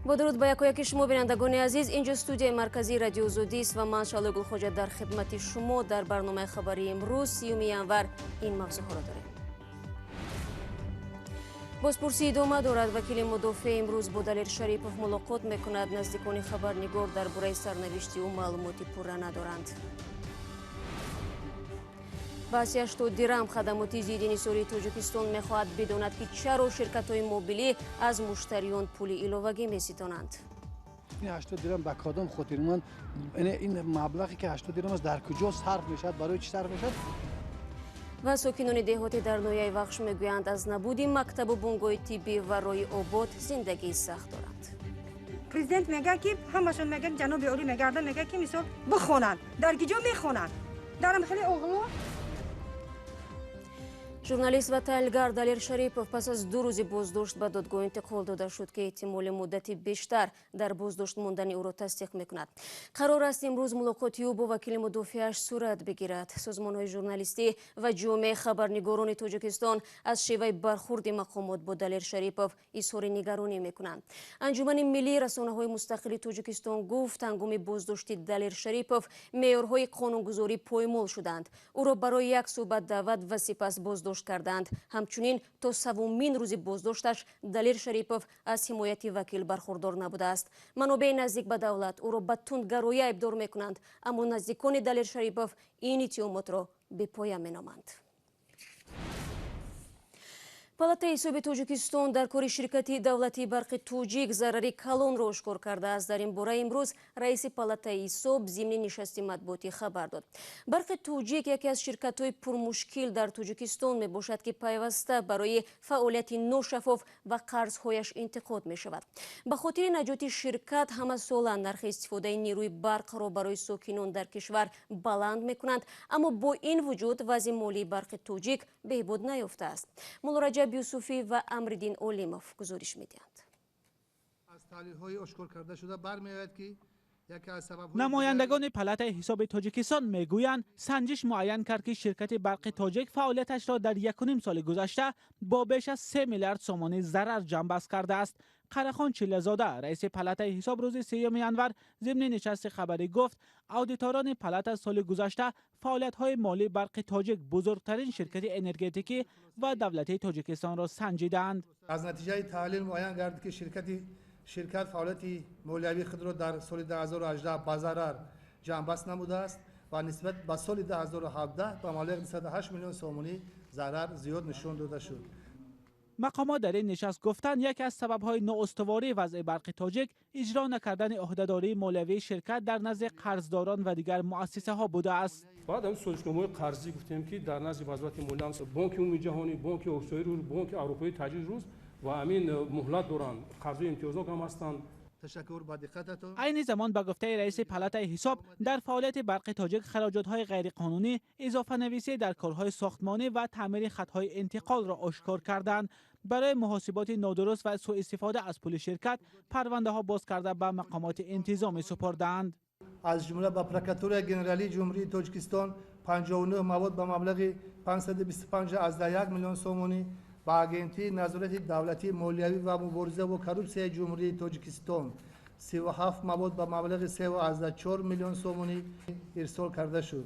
با درود به یکایک شما بینندگان عزیز، اینجا استودیوی مرکزی رادیو زودی است و من شعله گلخوجه در خدمت شما در برنامه خبری امروز 30 ینور این موضوعها را داریم. بازپرسی ادامه دارد. وکیل مدافع امروز با دلیر شریپوف ملاقات میکند. نزدیکان خبرنگار درباره سرنوشت او معلوماتی پورا ندارند. بحث 80 درهم خدماتی ضد انحصاری تاجیکستان میخواهد بداند که چرا شرکت‌های موبیلی از مشتریان پول ایلاوگی میستانند. این 80 درهم به کدام خاطر من این مبلغی که 80 درهم است در کجا صرف میشد، برای چی صرف میشد؟ و ساکنان دهاتی در ناحیه وخش میگویند از نبود مکتب و بنگاه طبی و راه آباد زندگی سخت دارند. پرزیدنت میگه که همشون میگن جناب عالی میگردن میگه که مثال بخونن. در کجا میخونن؟ درم خیلی اوغلو. ژورنالیست و تحلیلگر دلیر شریپوف پس از 2 روز بازداشت به دادگاه انتقال داده شد که احتمال مدتی بیشتر در بازداشت ماندن او را تصدیق میکند. قرار است امروز ملاقاتی او با وکیل مدافعش صورت بگیرد. سازمان‌های ژورنالیستی و جامعه خبرنگاران تاجیکستان از شیوه برخورد مقامات با دلیر شریپوف اظهار نگرانی میکنند. انجمن ملی رسانه‌های مستقل تاجیکستان گفت هنگام بازداشت دلیر شریپوف معیارهای قانونگذاری پایمال شدند. او را برای یک صحبت دعوت و سپس بازداشت کردند. همچنین تا 3مین روز بازداشتش دلیر شریپوف از حمایت وکیل برخوردار نبوده است. منابع نزدیک به دولت او را به تندگرایی ابدار میکنند، اما نزدیکان دلیر شریپوف این اتهامات را به پایه مینامند. پالاتای حساب تاجیکستان در کار شرکتی دولتی برق توجیک ضرری کلان را اشکار کرده است. در این باره امروز رئیس پالاتای حساب ضمن نشست مطبوعاتی خبر داد. برق توجیک یکی از شرکت‌های پرمشکل در تاجیکستان میباشد که پیوسته برای فعالیت ناشفاف و قرض‌هایش انتقاد می‌شود. به خاطر نجات شرکت همه ساله نرخ استفاده نیروی برق را برای ساکنان در کشور بلند می‌کنند، اما با این وجود وضع مالی برق توجیک بهبود نیافته است. مولا یوسفی و امردین اولیموف گزارش میدهند. از تحلیل‌های اشکار کرده شده برمی‌آید که یکی از سبب‌های نمایندگان پالاتای حساب تاجیکستان میگویند سنجش معین کرد که شرکت برق تاجیک فعالیتش را در 1.5 سال گذشته با بیش از 3 میلیارد سومانی ضرر جنبست کرده است. قرهخان چیله‌زاده رئیس پالاتای حساب روز 3 ینور ضمن نشست خبری گفت اودیتوران پالاتا سال گذشته فعالیت‌های مالی برق تاجیک بزرگترین شرکت انرژتیکی و دولتی تاجیکستان را سنجیدند. از نتیجه تحلیل معین گردید که شرکت فعالیت مالیوی خود را در سال 2018 با ضرر جنبست نموده است و نسبت به سال 2017 به مبلغ 208 میلیون سومانی ضرر زیاد نشان داده شد. مقامات در این نشست گفتند یکی از سبب‌های نااستواری وضع برق تاجیک اجرا نکردن عهدهداری مالیوی شرکت در نزد قرضداران و دیگر مؤسسه‌ها بوده است. بعد از سازوکارنامه قرضی گفتیم که در نزد وزارت مالیه بانک عمومی جهانی، بانک اقتصادی روز، بانک اروپایی تجهیز روز و امین مهلت دارند. قرض امتیازات هم هستند. تشکر با دقتتون. عین زمان به گفته رئیس پالاتای حساب در فعالیت برق تاجیک خراجات‌های غیرقانونی، اضافه نویسی در کارهای ساختمانی و تعمیر خط‌های انتقال را آشکار کردند. برای محاسبات نادرست و سوء استفاده از پول شرکت پرونده ها باز کرده به مقامات انتظامی سپردند. از جمله به پروکاتور ژنرالی جمهوری تاجیکستان 59 مواد به مبلغ 525 میلیون سومانی با اگنتی نظارت دولتی مالیوی و مبارزه با کروپسیای جمهوری تاجیکستان 37 مواد به مبلغ 3.4 میلیون سومانی ارسال کرده شد.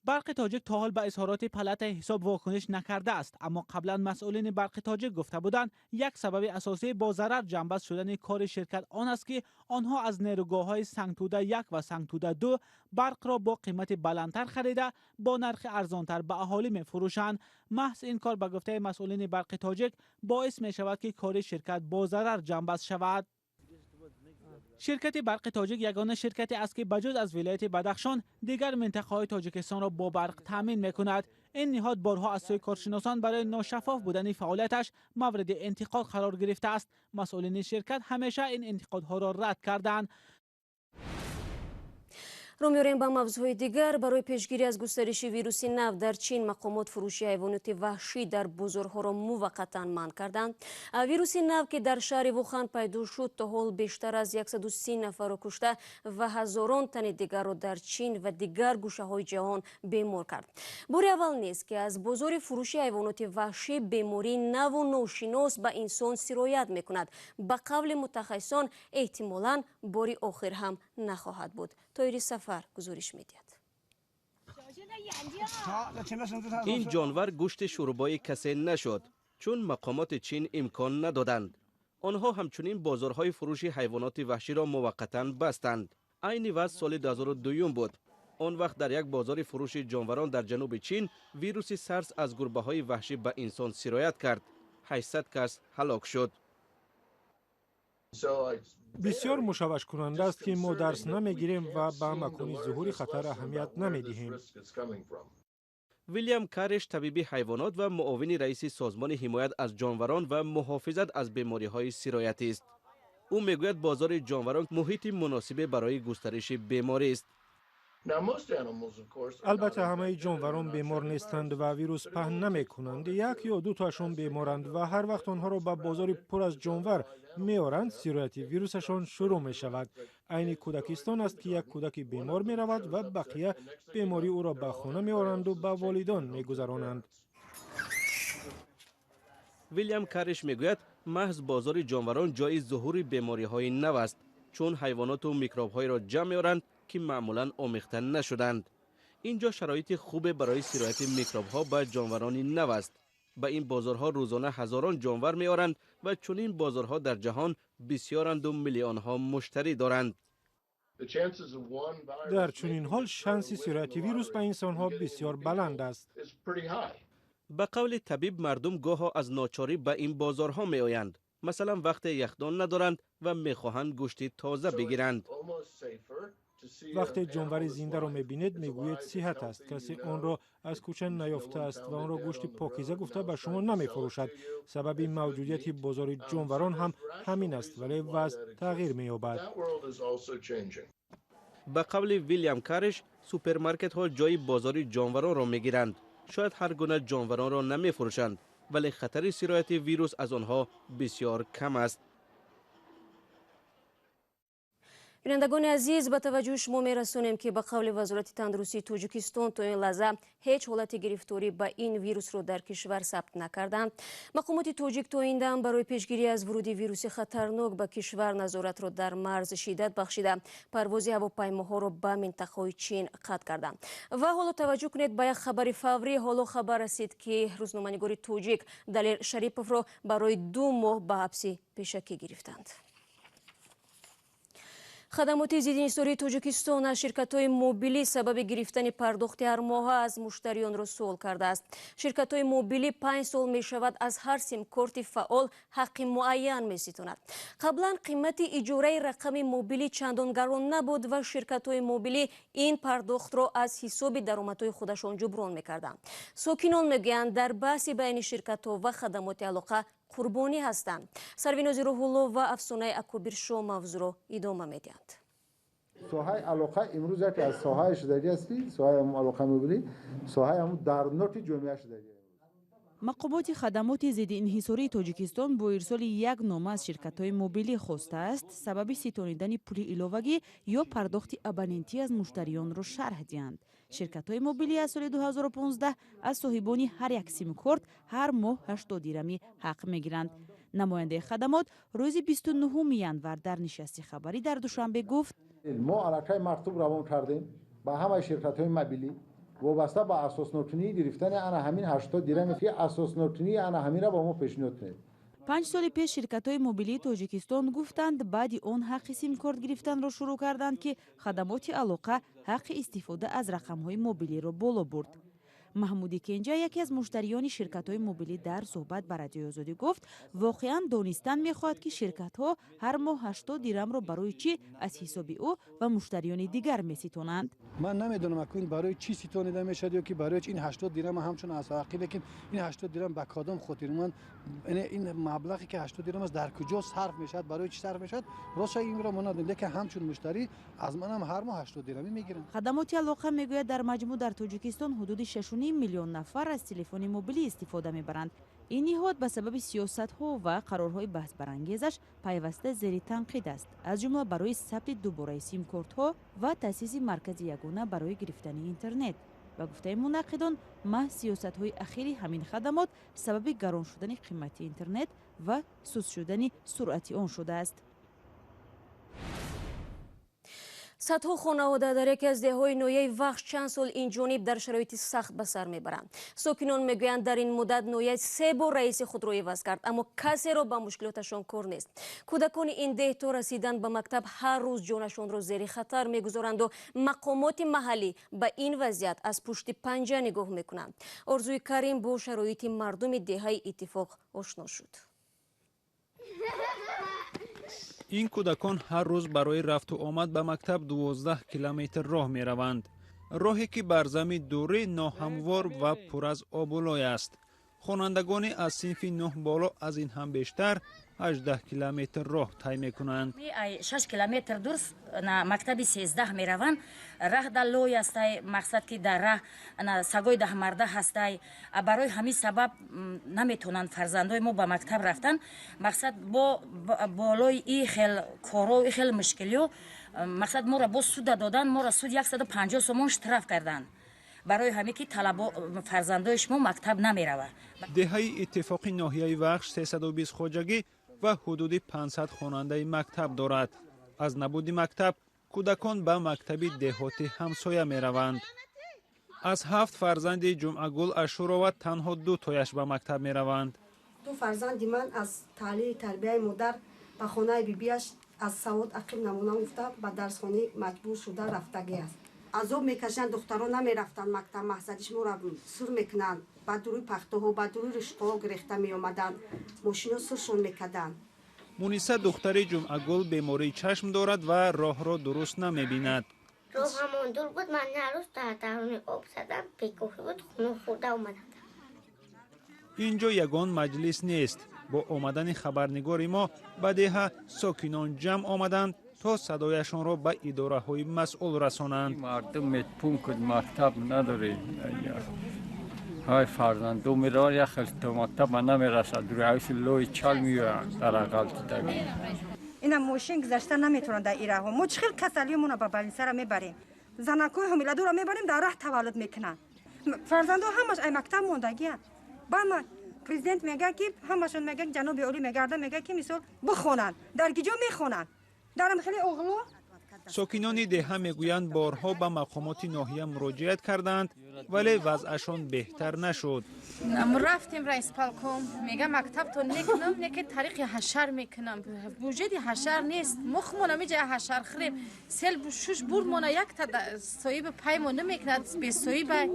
برق تاجیک تا حال به اظهارات پالاتای حساب واکنش نکرده است، اما قبلا مسئولین برق تاجیک گفته بودند یک سبب اساسی با ضرر جنبست شدن کار شرکت آن است که آنها از نیروگاه‌های سنگتوده 1 و سنگتوده 2 برق را با قیمت بلندتر خریده با نرخ ارزانتر به اهالی می‌فروشند. محض این کار به گفته مسئولین برق تاجیک باعث می شود که کار شرکت با ضرر جنبست شود. شرکت برق تاجیک یگانه شرکتی است که بجز از ولایت بدخشان دیگر منطقه‌های تاجیکستان را با برق تامین می‌کند. این نهاد بارها از سوی کارشناسان برای ناشفاف بودن فعالیتش مورد انتقاد قرار گرفته است. مسئولین شرکت همیشه این انتقادها را رد کردند. رو می‌آوریم به موضوع دیگر. برای پیشگیری از گسترش ویروس نو در چین مقامات فروشی حیوانات وحشی در بازارها را موقتا منع کردند. ویروس نو که در شهر ووخان پیدا شد تا حال بیشتر از 130 نفر را کشته و هزاران تن دیگر را در چین و دیگر گوشه‌های جهان بیمار کرد. بار اول نیست که از بازار فروشی حیوانات وحشی بیماری نو و ناشناس به انسان سرایت می‌کند. به قول متخصصان احتمالاً باری آخر هم نخواهد بود. تایری سفر گزارش می‌دهد. این جانور گوشت شوربای کسی نشد چون مقامات چین امکان ندادند. آنها همچنین بازارهای فروش حیوانات وحشی را موقتا بستند. عین وضع سال 2002 بود. آن وقت در یک بازار فروش جانوران در جنوب چین ویروس سارس از گربه‌های وحشی به انسان سرایت کرد. 800 کس هلاک شد. بسیار مشوش کننده است که ما درس نمیگیریم و به مکان ظهور خطر اهمیت نمیدهیم. ویلیام کارش طبیب حیوانات و معاون رئیس سازمان حمایت از جانوران و محافظت از بیماری‌های سرایتی است. او میگوید بازار جانوران محیط مناسب برای گسترش بیماری است. البته همه جانوران بیمار نیستند و ویروس پهن نمی کنند. یک یا دو تاشون بیمارند و هر وقت آنها را به بازار پر از جانور میارند سرایت ویروسشان شروع می شود. عین کودکستان است که یک کودک بیمار می رود و بقیه بیماری او را به خانه میارند و به والدان می گذرانند. ویلیام کارش میگوید محض بازار جانوران جای ظهور بیماری‌های نو است چون حیوانات و میکروب‌های را جمع می‌آورند که معمولاً آمیخته نشدند. اینجا شرایط خوب برای سرایت میکروب‌ها به جانوران نو است. به این بازارها روزانه هزاران جانور می‌آورند و چنین بازارها در جهان بسیارند و میلیون‌ها مشتری دارند. در چنین حال شانس سرایت ویروس به انسان‌ها بسیار بلند است. به قول طبیب مردم گاه از ناچاری به این بازارها می آیند. مثلا وقت یخدان ندارند و می خواهند گوشت تازه بگیرند. وقتی جانور زنده را می بینید می گویید صحت است. کسی آن را از کوچه نیافته است و آن را گوشت پاکیزه گفته به شما نمی فروشد. سبب موجودیت بازار جانوران هم همین است ولی وضع تغییر می یابد. به قول ویلیام کارش سوپرمارکت ها جای بازار جانوران را می گیرند. شاید هر گونه جانوران را نمی فروشند ولی خطر سرایت ویروس از آنها بسیار کم است. بینندگان عزیز به توجه شما میرسونیم که به قول وزارت تندرستی تاجیکستان تا این لحظه هیچ حالت گرفتاری به این ویروس رو در کشور ثبت نکردند. مقامات تاجیک تا این دم برای پیشگیری از ورود ویروس خطرناک به کشور نظارت را در مرز شدت بخشیده پرواز هواپیماها را به منطقه چین قطع کردند. و حالا توجه کنید به یک خبر فوری. حالا خبر رسید که روزنامه‌نگار تاجیک دلیر شریپوف را برای 2 ماه به حبس پیشکی گرفتند. خدمات ضد انحصاری تاجیکستان از شرکت‌های موبیلی سبب گرفتن پرداخت هر ماه از مشتریان را سوال کرده است. شرکت‌های موبیلی 5 سال می شود از هر سیم کارت فعال حق معین می ستاند. قبلا قیمت اجاره رقم موبیلی چندان گران نبود و شرکت‌های موبیلی این پرداخت را از حساب درآمدهای خودشان جبران می‌کردند. ساکنان میگویند در بحث بین شرکت‌ها و خدمات علاقه قربانی هستند. سرویناز روح الله و افسانه اکبر شاه موضوع را ادامه میدهند. ساحه علاقه امروز که از ساحه شدگی هستی، ساحه علاقه موبیلی، ساحه هم در نوت جامعه شدگی. مقامات خدمات ضد انحصاری تاجیکستان با ارسال یک نامه از شرکت‌های موبیلی خواسته است سبب ستانیدن پول علاوگی یا پرداخت ابوننتی از مشتریان را شرح دهند. شرکت‌های موبیلی از سال 2015 از صاحبان هر یک سیم کارت هر ماه 80 درمی حق می‌گیرند. نماینده خدمات روز 29 ینور در نشست خبری در دوشنبه گفت ما علاقه مکتوب روان کردیم با همه شرکت‌های موبیلی وابسته به اساس نوتنی گرفتن انا همین 80 درم که اساس نوتنی انا همین را با ما پیشنهاد کرد. 5 سال پیش شرکت‌های موبیلی تاجیکستان گفتند بعد آن حق سیم کارت گرفتن را شروع کردند که خدمات علاقه حق استفاده از رقم‌های موبیلی را بالا برد. маҳмуди кенҷа яке аз муштариёни ширкатҳои мобилӣ дар суҳбат ба радиои озодӣ гуфт воқеан донистан мехоҳад ки ширкатҳо ҳар моҳ 80 дирҳамро барои чӣ аз ҳисоби ӯ ва муштариёни дигар меситонанд. من نمیدونم اکنون برای چی ستونیده میشد یا که برای این 80 درم همچون از عقیده که این 80 درم به کدام خاطر من این مبلغی که 80 درم است در کجا صرف میشد برای چی صرف میشد راست این را منادم لیکن همچون مشتری از منم هر ماه 80 درمی میگیرن. хадамоти алоқа мегӯяд дар маҷмӯъ дар тоҷикистон ҳудуди 6.5 миллион нафар аз телефони мобилӣ истифода мебаранд. ин ниҳод ба сабаби сиёсатҳо ва қарорҳои баҳсбарангезаш пайваста зери танқид аст, аз ҷумла барои сабти дубораи симкортҳо ва таъсиси маркази ягона барои гирифтани интернет. ба гуфтаи мунаққидон маҳз сиёсатҳои ахири ҳамин хадамот сабаби гарон шудани қимати интернет ва суст шудани суръати он шудааст. садҳо хонавода дар яке аз деҳаҳои ноҳияи вахш чанд сол инҷониб дар шароити сахт ба сар мебаранд. сокинон мегӯянд дар ин муддат ноҳия 3 бор раиси худро иваз кард, аммо касеро ба мушкилоташон кор нест. кӯдакони ин деҳ то расидан ба мактаб ҳар рӯз ҷонашонро зери хатар мегузоранду мақомоти маҳаллӣ ба ин вазъият аз пушти панҷа нигоҳ мекунанд. орзуи карим бо шароити мардуми деҳаи иттифоқ ошно шуд. ин кӯдакон ҳар рӯз барои рафту омад ба мактаб 12 километр роҳ мераванд. роҳе ки бар зами дурӣ ноҳамвор ва пур аз обулой аст. хонандагоне аз синфи 9 боло аз ин ҳам бештар 18 километр роҳ тай мекунанд. 6 километр дур на мактаби 13 мераванд. раҳ дар лой астай, мақсад ки дар раҳ сагои даҳмарда ҳастай. барои ҳамин сабаб наметонанд фарзандои мо ба мактаб рафтан. мақсад бо болои и хел коро и хел мушкилиё мақсад моро бо суда додан, моро суд 150 сомон штраф карданд. барои ҳамин ки талабо фарзандои шумо мактаб намеравад. деҳаи иттифоқи ноҳияи вахш 320 хоҷагӣ ва ҳудуди 500 хонандаи мактаб дорад. аз набуди мактаб кӯдакон ба мактаби деҳотӣ ҳамсоя мераванд. аз 7 фарзанди ҷумъагул Ашурова танҳо 2 тояш ба мактаб мераванд. 2 фарзанди ман аз таълими тарбияи модар ба хонаи бибиаш аз савод ақиб намуна гуфта ба дарсхонаи маҷбур шуда рафтагӣ аст. азоб мекашанд, духтарон намерафтанд мактаб, мақсадиш моро сур мекунанд. ба дуруи пахтаҳо, ба дуруи ришқаҳо гирехта меомаданд, мошино суршон мекарданд. муниса духтари ҷумъагул бемории чашм дорад ва роҳро дуруст намебинад. роҳамон дур буд, ман нарӯз таҳтарони об задам, бекофӣ буд, хунук хӯрда омадам. инҷо ягон маҷлис нест. бо омадани хабарнигори мо ба деҳа сокинон ҷамъ омаданд то садояшонро ба идораҳои масъул расонанд. мардум метпун куд мактаб надорем. ҳай фарзандо меравад як хел то мактаб намерасад. дураҳои лои чал меоянд дар ағал дидаги. ина мошин гузашта наметавонад дар ираҳо. мо чӣ хел касалиёмона ба балинсара мебарем. занакои ҳомиладорро мебарем дар раҳ таваллуд мекунанд. фарзандо ҳамаш ай мактаб мондагианд. бама президент мегӯяд ки ҳамашон мегӯяд ҷаноби олӣ мегарда мегӯяд ки мисол бихонанд. дар киҷо мехонанд. дарам хеле оғло. сокинони деҳа мегӯянд борҳо ба мақомоти ноҳия муроҷиат карданд, вале вазъашон беҳтар нашуд. рафтем раис полком мега мактабтон мекунам, неки тариқи ҳашар мекунам. буҷеди ҳашар нест. мо хумона меҷая ҳашар хӯрем. сел шуш бурдмона якта соҳиби паймо намекунад, бесоҳибай.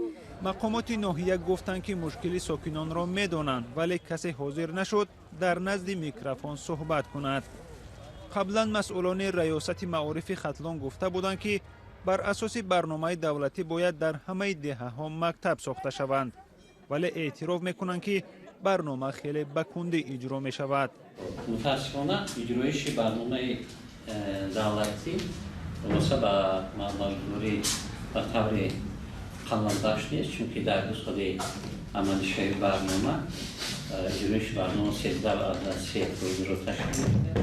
мақомоти ноҳия гуфтанд ки мушкили сокинонро медонанд, вале касе ҳозир нашуд дар назди микрофон суҳбат кунад. қаблан масъулони раёсати маорифи Хатлон гуфта буданд ки бар асоси барномаи давлатӣ бояд дар ҳамаи деҳаҳо мактаб сохта шаванд, вале эътироф мекунанд ки барнома хеле ба кундӣ иҷро мешавад. мутаассифона иҷроиши барномаи давлатӣ муносибат ба маблағгирӣ ба таври қаламбаш нест, чунки дар 2 соли амалишавии барнома иҷроиши барнома 13 иҷро ташкил мекунад.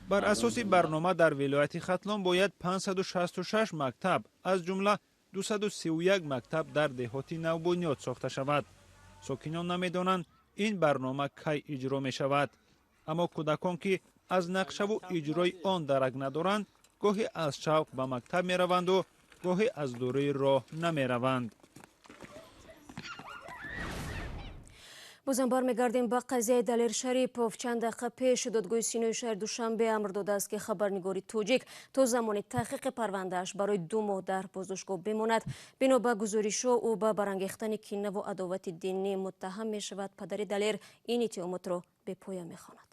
бар асоси барнома дар вилояти Хатлон бояд 566 мактаб, аз ҷумла 231 мактаб дар деҳоти навбунёд сохта шавад. сокинон намедонанд ин барнома кай иҷро мешавад. аммо кӯдакон ки аз нақшаву иҷрои он дарак надоранд, гоҳе аз шавқ ба мактаб мераванду гоҳе аз дурии роҳ намераванд. бозам бармегардем ба қазияи Далер Шарипов. Чанд дақиқа пеш додгоҳи Синои шаҳр Душанбе амр додааст ки хабарнигори тоҷик то замони таҳқиқи парвандааш барои 2 моҳ дар боздоштгоҳ бемонад. бино ба гузоришҳо ӯ ба барангехтани кинаву адовати динӣ муттаҳам мешавад. падари Далер ин иттиҳомотро бепоя мехонад.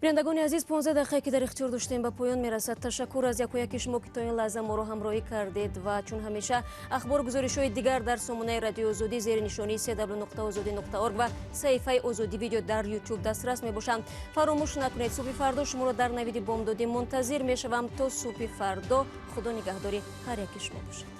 бинандагони азиз, 15 дақиқае ки дар ихтиёр доштем ба поён мерасад. ташаккур аз якояки шумо ки то ин лаҳза моро ҳамроҳӣ кардед ва чун ҳамеша ахбор гузоришҳои дигар дар сомонаи радиои озодӣ зери нишонии www.ozodi.org ва саҳифаи озодӣ видео дар YouTube дастрас мебошанд. фаромӯш накунед. субҳи фардо шуморо дар навиди бомдодӣ мунтазир мешавам. то субҳи фардо худо нигаҳдори ҳар яки шумо бошад.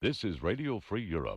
This is Radio Free Europe,